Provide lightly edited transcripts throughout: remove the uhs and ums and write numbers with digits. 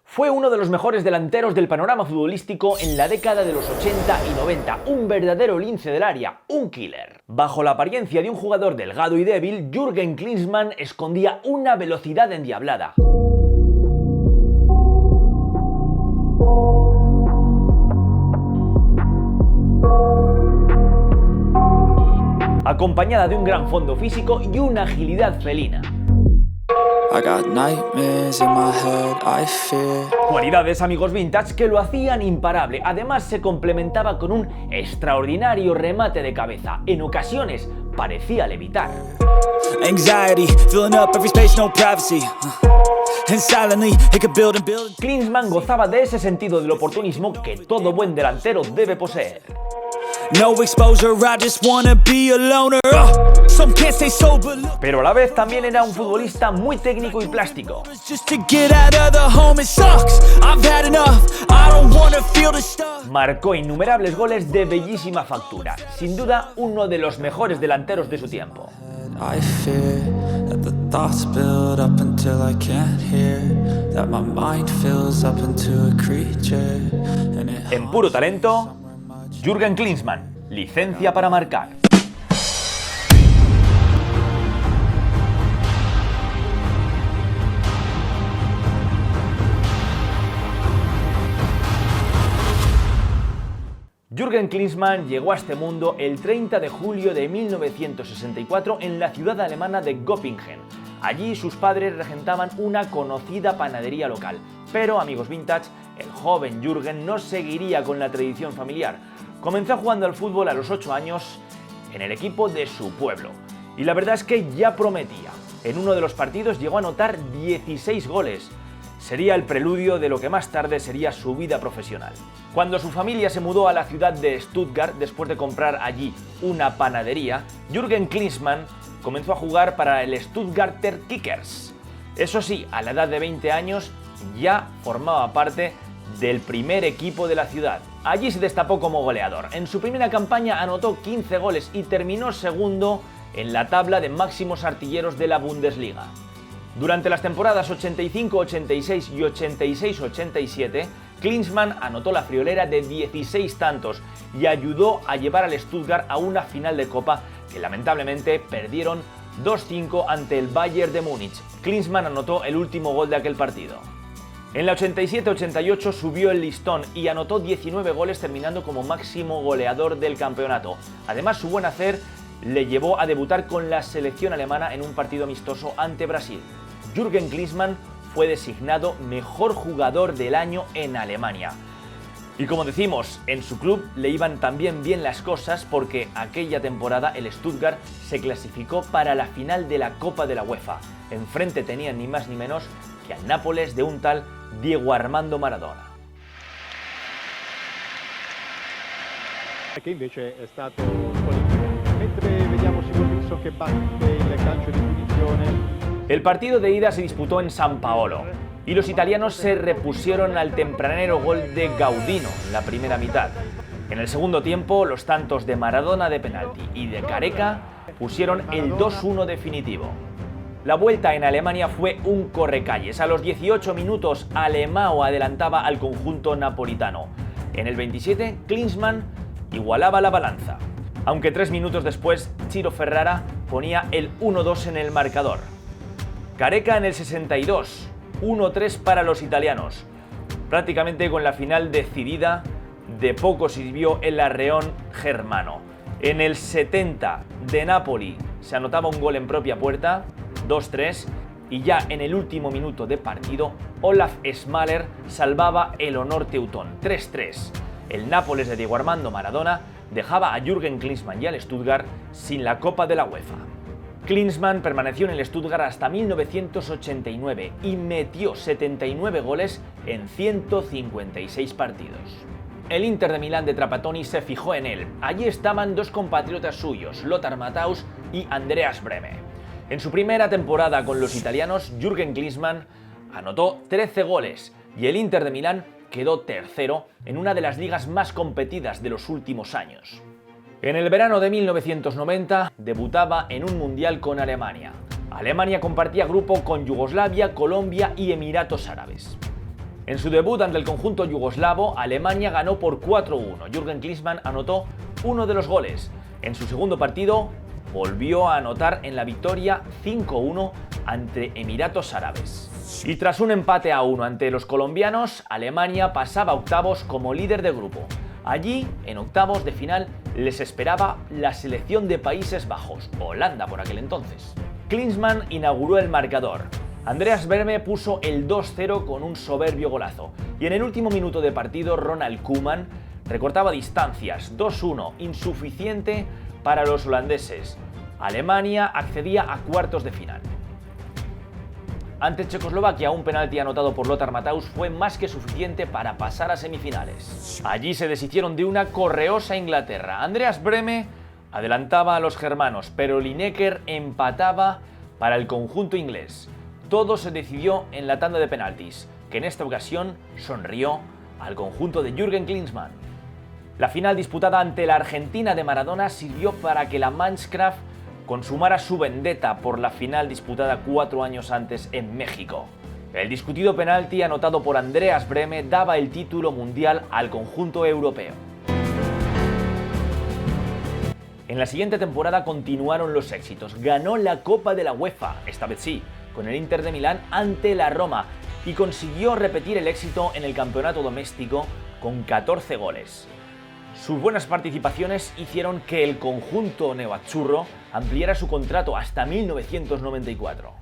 Fue uno de los mejores delanteros del panorama futbolístico en la década de los 80 y 90, un verdadero lince del área, un killer. Bajo la apariencia de un jugador delgado y débil, Jürgen Klinsmann escondía una velocidad endiablada. Acompañada de un gran fondo físico y una agilidad felina. Cualidades, amigos vintage, que lo hacían imparable. Además, se complementaba con un extraordinario remate de cabeza. En ocasiones, parecía levitar. Klinsmann gozaba de ese sentido del oportunismo que todo buen delantero debe poseer. Pero a la vez también era un futbolista muy técnico y plástico. Marcó innumerables goles de bellísima factura. Sin duda, uno de los mejores delanteros de su tiempo. En puro talento, Jürgen Klinsmann, licencia para marcar. Jürgen Klinsmann llegó a este mundo el 30 de julio de 1964 en la ciudad alemana de Göppingen. Allí sus padres regentaban una conocida panadería local. Pero, amigos vintage, el joven Jürgen no seguiría con la tradición familiar. Comenzó jugando al fútbol a los 8 años en el equipo de su pueblo. Y la verdad es que ya prometía. En uno de los partidos llegó a anotar 16 goles. Sería el preludio de lo que más tarde sería su vida profesional. Cuando su familia se mudó a la ciudad de Stuttgart después de comprar allí una panadería, Jürgen Klinsmann comenzó a jugar para el Stuttgarter Kickers. Eso sí, a la edad de 20 años ya formaba parte del primer equipo de la ciudad. Allí se destapó como goleador. En su primera campaña anotó 15 goles y terminó segundo en la tabla de máximos artilleros de la Bundesliga. Durante las temporadas 85-86 y 86-87, Klinsmann anotó la friolera de 16 tantos y ayudó a llevar al Stuttgart a una final de Copa que lamentablemente perdieron 2-5 ante el Bayern de Múnich. Klinsmann anotó el último gol de aquel partido. En la 87-88 subió el listón y anotó 19 goles, terminando como máximo goleador del campeonato. Además, su buen hacer le llevó a debutar con la selección alemana en un partido amistoso ante Brasil. Jürgen Klinsmann fue designado mejor jugador del año en Alemania. Y como decimos, en su club le iban también bien las cosas porque aquella temporada el Stuttgart se clasificó para la final de la Copa de la UEFA. Enfrente tenían ni más ni menos que al Nápoles de un tal Diego Armando Maradona. Che invece è stato squalificato. Mentre vediamo Simon Wilson che batte il calcio di punizione. El partido de ida se disputó en San Paolo y los italianos se repusieron al tempranero gol de Gaudino en la primera mitad. En el segundo tiempo, los tantos de Maradona de penalti y de Careca pusieron el 2-1 definitivo. La vuelta en Alemania fue un correcalles. A los 18 minutos, Alemão adelantaba al conjunto napolitano. En el 27, Klinsmann igualaba la balanza, aunque 3 minutos después, Ciro Ferrara ponía el 1-2 en el marcador. Careca en el 62, 1-3 para los italianos. Prácticamente con la final decidida, de poco sirvió el arreón germano. En el 70 de Napoli se anotaba un gol en propia puerta, 2-3, y ya en el último minuto de partido, Olaf Schmäler salvaba el honor teutón, 3-3. El Nápoles de Diego Armando Maradona dejaba a Jürgen Klinsmann y al Stuttgart sin la Copa de la UEFA. Klinsmann permaneció en el Stuttgart hasta 1989 y metió 79 goles en 156 partidos. El Inter de Milán de Trapattoni se fijó en él. Allí estaban dos compatriotas suyos, Lothar Matthaus y Andreas Brehme. En su primera temporada con los italianos, Jürgen Klinsmann anotó 13 goles y el Inter de Milán quedó tercero en una de las ligas más competidas de los últimos años. En el verano de 1990 debutaba en un mundial con Alemania. Alemania compartía grupo con Yugoslavia, Colombia y Emiratos Árabes. En su debut ante el conjunto yugoslavo, Alemania ganó por 4-1. Jürgen Klinsmann anotó uno de los goles. En su segundo partido, volvió a anotar en la victoria 5-1 ante Emiratos Árabes. Y tras un empate a 1 ante los colombianos, Alemania pasaba a octavos como líder de grupo. Allí, en octavos de final, les esperaba la selección de Países Bajos, Holanda por aquel entonces. Klinsmann inauguró el marcador. Andreas Brehme puso el 2-0 con un soberbio golazo. Y en el último minuto de partido, Ronald Koeman recortaba distancias, 2-1, insuficiente para los holandeses. Alemania accedía a cuartos de final. Ante Checoslovaquia, un penalti anotado por Lothar Matthaus fue más que suficiente para pasar a semifinales. Allí se deshicieron de una correosa Inglaterra. Andreas Brehme adelantaba a los germanos, pero Lineker empataba para el conjunto inglés. Todo se decidió en la tanda de penaltis, que en esta ocasión sonrió al conjunto de Jürgen Klinsmann. La final disputada ante la Argentina de Maradona sirvió para que la Mannschaft consumara su vendetta por la final disputada 4 años antes en México. El discutido penalti anotado por Andreas Brehme daba el título mundial al conjunto europeo. En la siguiente temporada continuaron los éxitos. Ganó la Copa de la UEFA, esta vez sí, con el Inter de Milán ante la Roma, y consiguió repetir el éxito en el campeonato doméstico con 14 goles. Sus buenas participaciones hicieron que el conjunto neoazzurro ampliara su contrato hasta 1994.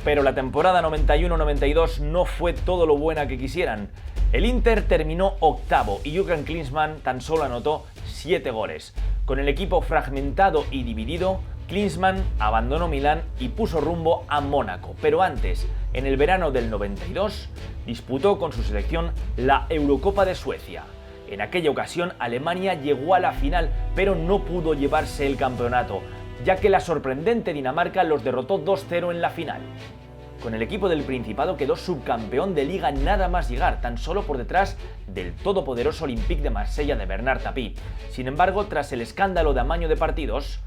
Pero la temporada 91-92 no fue todo lo buena que quisieran. El Inter terminó octavo y Jürgen Klinsmann tan solo anotó 7 goles. Con el equipo fragmentado y dividido, Klinsmann abandonó Milán y puso rumbo a Mónaco. Pero antes, en el verano del 92, disputó con su selección la Eurocopa de Suecia. En aquella ocasión, Alemania llegó a la final, pero no pudo llevarse el campeonato, ya que la sorprendente Dinamarca los derrotó 2-0 en la final. Con el equipo del Principado quedó subcampeón de Liga nada más llegar, tan solo por detrás del todopoderoso Olympique de Marsella de Bernard Tapie. Sin embargo, tras el escándalo de amaño de partidos,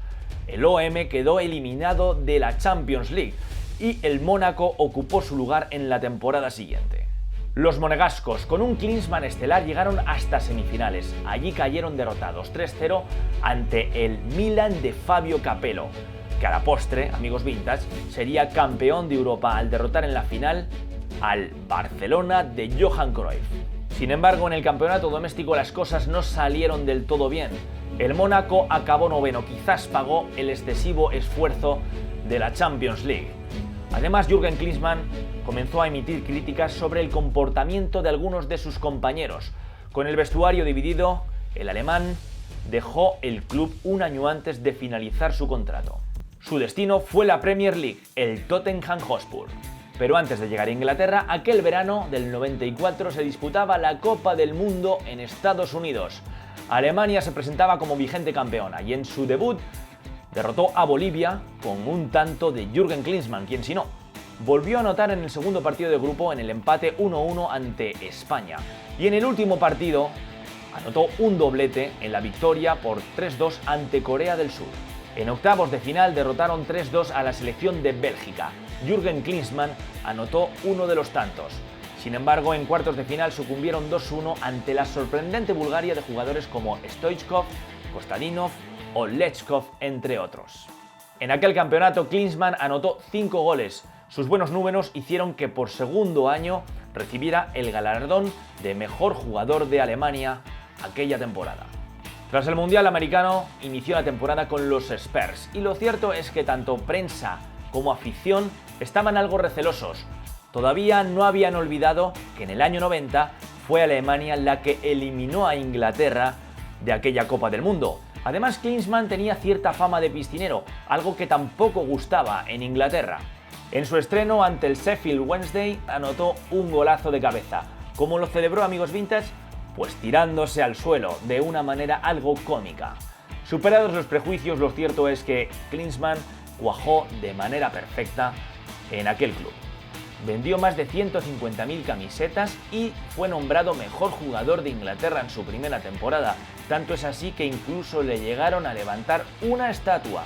el OM quedó eliminado de la Champions League y el Mónaco ocupó su lugar en la temporada siguiente. Los monegascos, con un Klinsmann estelar, llegaron hasta semifinales. Allí cayeron derrotados 3-0 ante el Milan de Fabio Capello, que a la postre, amigos vintage, sería campeón de Europa al derrotar en la final al Barcelona de Johan Cruyff. Sin embargo, en el campeonato doméstico las cosas no salieron del todo bien. El Mónaco acabó noveno, quizás pagó el excesivo esfuerzo de la Champions League. Además, Jürgen Klinsmann comenzó a emitir críticas sobre el comportamiento de algunos de sus compañeros. Con el vestuario dividido, el alemán dejó el club un año antes de finalizar su contrato. Su destino fue la Premier League, el Tottenham Hotspur. Pero antes de llegar a Inglaterra, aquel verano del 94 se disputaba la Copa del Mundo en Estados Unidos. Alemania se presentaba como vigente campeona y en su debut derrotó a Bolivia con un tanto de Jürgen Klinsmann, quien si no. Volvió a anotar en el segundo partido de grupo en el empate 1-1 ante España. Y en el último partido anotó un doblete en la victoria por 3-2 ante Corea del Sur. En octavos de final derrotaron 3-2 a la selección de Bélgica. Jürgen Klinsmann anotó uno de los tantos. Sin embargo, en cuartos de final sucumbieron 2-1 ante la sorprendente Bulgaria de jugadores como Stoichkov, Kostadinov o Lechkov, entre otros. En aquel campeonato, Klinsmann anotó 5 goles. Sus buenos números hicieron que por segundo año recibiera el galardón de mejor jugador de Alemania aquella temporada. Tras el Mundial americano, inició la temporada con los Spurs, y lo cierto es que tanto prensa como afición estaban algo recelosos. Todavía no habían olvidado que en el año 90 fue Alemania la que eliminó a Inglaterra de aquella Copa del Mundo. Además, Klinsmann tenía cierta fama de piscinero, algo que tampoco gustaba en Inglaterra. En su estreno ante el Sheffield Wednesday anotó un golazo de cabeza. ¿Cómo lo celebró, amigos vintage? Pues tirándose al suelo, de una manera algo cómica. Superados los prejuicios, lo cierto es que Klinsmann cuajó de manera perfecta en aquel club. Vendió más de 150.000 camisetas y fue nombrado mejor jugador de Inglaterra en su primera temporada. Tanto es así que incluso le llegaron a levantar una estatua.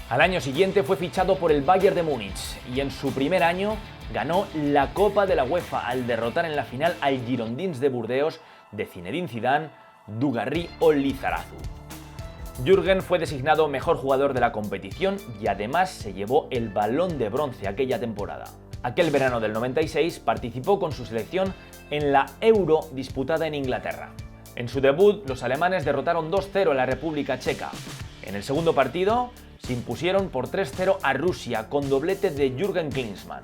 Al año siguiente fue fichado por el Bayern de Múnich y en su primer año ganó la Copa de la UEFA al derrotar en la final al Girondins de Burdeos de Zinedine Zidane, Dugarry o Lizarazu. Jürgen fue designado mejor jugador de la competición y además se llevó el Balón de Bronce aquella temporada. Aquel verano del 96 participó con su selección en la Euro disputada en Inglaterra. En su debut, los alemanes derrotaron 2-0 a la República Checa. En el segundo partido, se impusieron por 3-0 a Rusia con doblete de Jürgen Klinsmann.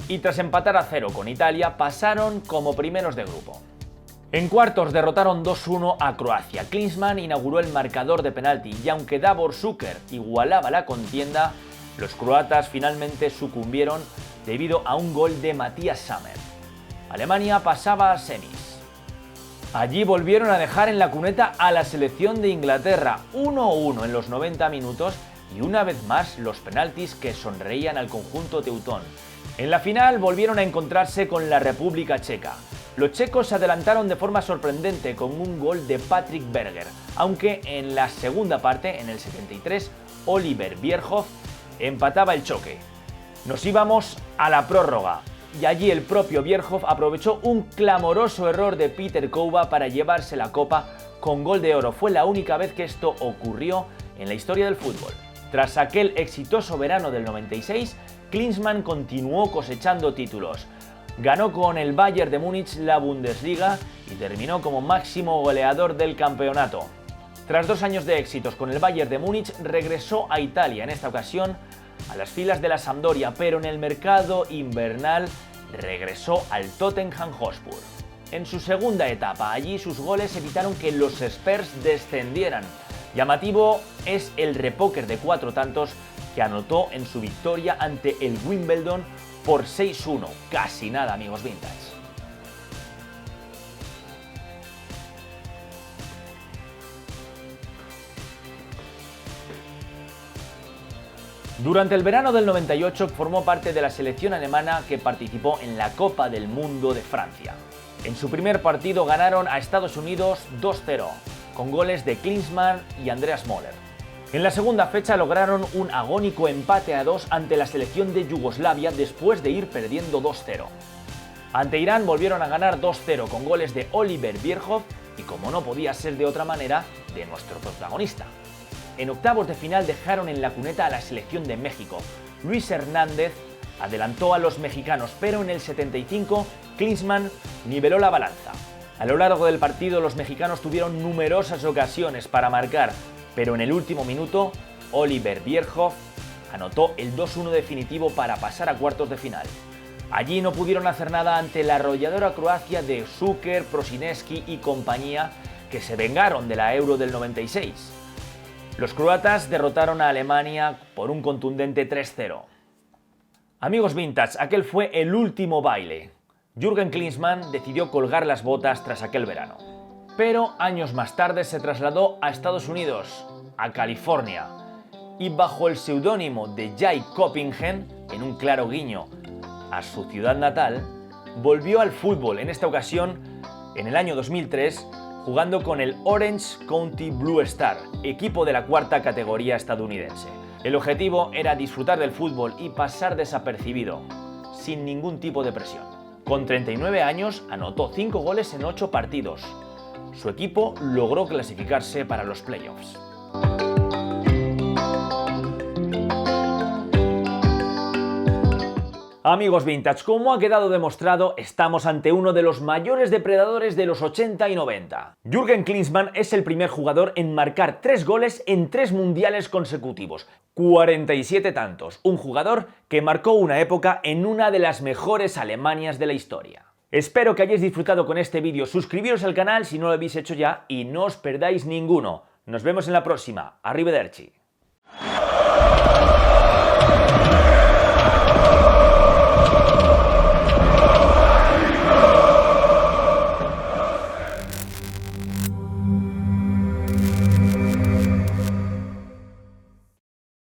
Y tras empatar a 0 con Italia, pasaron como primeros de grupo. En cuartos derrotaron 2-1 a Croacia. Klinsmann inauguró el marcador de penalti y aunque Davor Šuker igualaba la contienda, los croatas finalmente sucumbieron debido a un gol de Matthias Sammer. Alemania pasaba a semis. Allí volvieron a dejar en la cuneta a la selección de Inglaterra, 1-1 en los 90 minutos y una vez más los penaltis que sonreían al conjunto teutón. En la final volvieron a encontrarse con la República Checa. Los checos se adelantaron de forma sorprendente con un gol de Patrick Berger, aunque en la segunda parte, en el 73, Oliver Bierhoff empataba el choque. Nos íbamos a la prórroga y allí el propio Bierhoff aprovechó un clamoroso error de Peter Kouba para llevarse la copa con gol de oro. Fue la única vez que esto ocurrió en la historia del fútbol. Tras aquel exitoso verano del 96, Klinsmann continuó cosechando títulos. Ganó con el Bayern de Múnich la Bundesliga y terminó como máximo goleador del campeonato. Tras 2 años de éxitos con el Bayern de Múnich, regresó a Italia, en esta ocasión a las filas de la Sampdoria, pero en el mercado invernal regresó al Tottenham Hotspur. En su segunda etapa, allí sus goles evitaron que los Spurs descendieran. Llamativo es el repóquer de 4 tantos que anotó en su victoria ante el Wimbledon por 6-1. Casi nada, amigos vintage. Durante el verano del 98 formó parte de la selección alemana que participó en la Copa del Mundo de Francia. En su primer partido ganaron a Estados Unidos 2-0, con goles de Klinsmann y Andreas Möller. En la segunda fecha lograron un agónico empate a 2 ante la selección de Yugoslavia después de ir perdiendo 2-0. Ante Irán volvieron a ganar 2-0 con goles de Oliver Bierhoff y, como no podía ser de otra manera, de nuestro protagonista. En octavos de final dejaron en la cuneta a la selección de México. Luis Hernández adelantó a los mexicanos, pero en el 75 Klinsmann niveló la balanza. A lo largo del partido los mexicanos tuvieron numerosas ocasiones para marcar, pero en el último minuto Oliver Bierhoff anotó el 2-1 definitivo para pasar a cuartos de final. Allí no pudieron hacer nada ante la arrolladora Croacia de Šuker, Prosinecki y compañía, que se vengaron de la Euro del 96. Los croatas derrotaron a Alemania por un contundente 3-0. Amigos vintage, aquel fue el último baile. Jürgen Klinsmann decidió colgar las botas tras aquel verano. Pero años más tarde se trasladó a Estados Unidos, a California, y bajo el seudónimo de Jay Coppingen, en un claro guiño a su ciudad natal, volvió al fútbol, en esta ocasión en el año 2003, jugando con el Orange County Blue Star, equipo de la 4ª categoría estadounidense. El objetivo era disfrutar del fútbol y pasar desapercibido, sin ningún tipo de presión. Con 39 años anotó 5 goles en 8 partidos. Su equipo logró clasificarse para los playoffs. Amigos vintage, como ha quedado demostrado, estamos ante uno de los mayores depredadores de los 80 y 90. Jürgen Klinsmann es el primer jugador en marcar 3 goles en 3 mundiales consecutivos, 47 tantos, un jugador que marcó una época en una de las mejores Alemanias de la historia. Espero que hayáis disfrutado con este vídeo, suscribiros al canal si no lo habéis hecho ya y no os perdáis ninguno. Nos vemos en la próxima. Arrivederci.